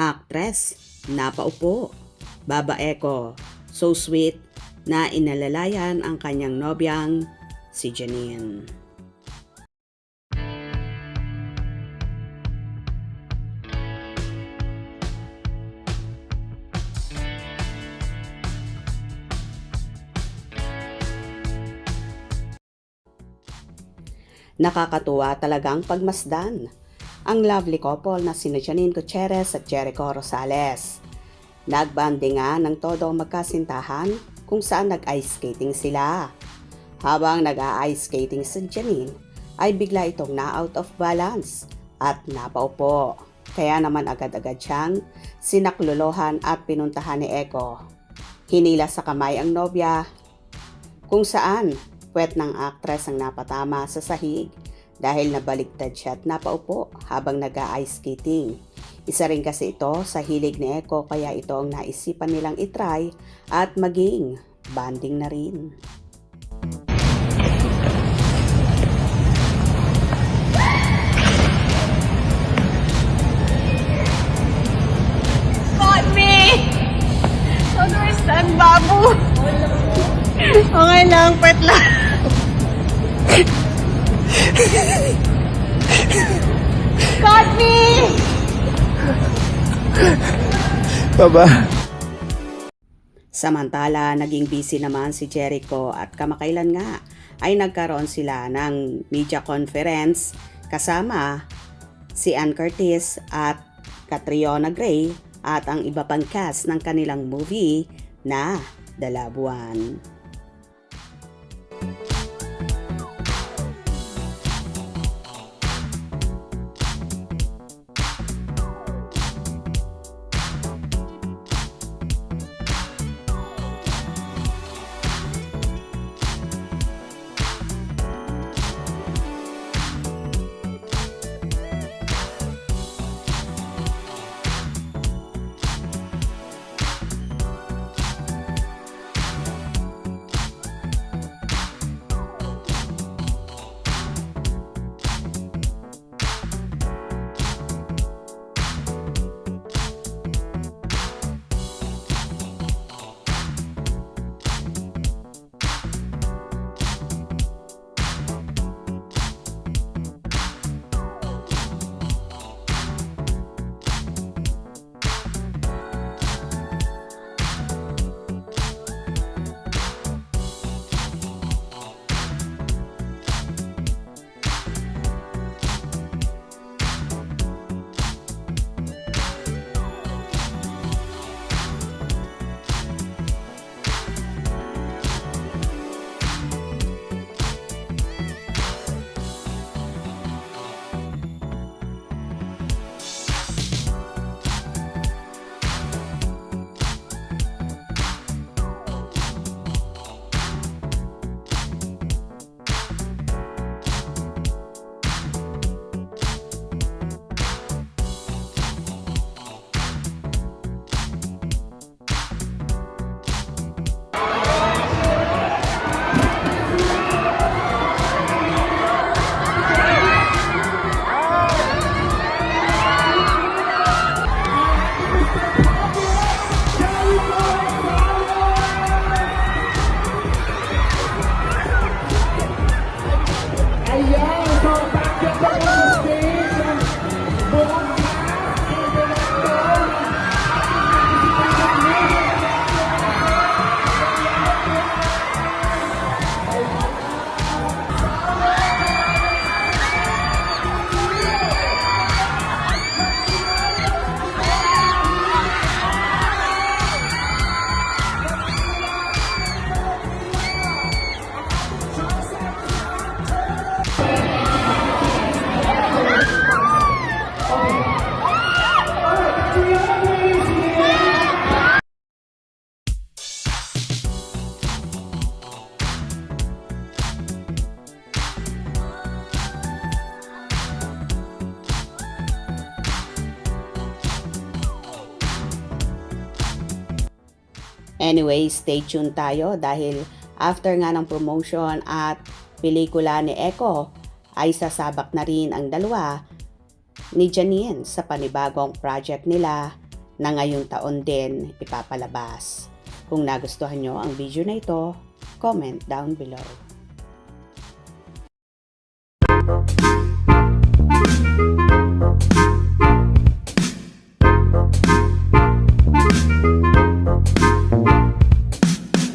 Actress, napaupo. Baba Eco, so sweet na inalalayan ang kanyang nobyang si Janine. Nakakatuwa talagang pagmasdan ang lovely couple na sina Janine Gutierrez at Jericho Rosales. Nagbanding nga ng todo magkasintahan kung saan nag-ice skating sila. Habang nag-ice skating si Janine ay bigla itong na-out of balance at napaupo. Kaya naman agad-agad siyang sinaklolohan at pinuntahan ni Eco. Hinila sa kamay ang nobya kung saan puwet ng aktres ang napatama sa sahig dahil nabaligtad siya at napaupo habang nag-ice skating. Isa rin kasi ito sa hilig ni Eco kaya ito ang naisipan nilang itry at maging banding na rin. Caught me! Don't understand, babu. Okay lang, pwet lang. Caught me! Baba. Samantala, naging busy naman si Jericho at kamakailan nga ay nagkaroon sila ng media conference kasama si Ann Curtis at Catriona Gray at ang iba pang cast ng kanilang movie na Dalabuan. Anyway, stay tuned tayo dahil after nga ng promotion at pelikula ni Eco ay sasabak na rin ang dalawa ni Janine sa panibagong project nila na ngayong taon din ipapalabas. Kung nagustuhan nyo ang video na ito, comment down below.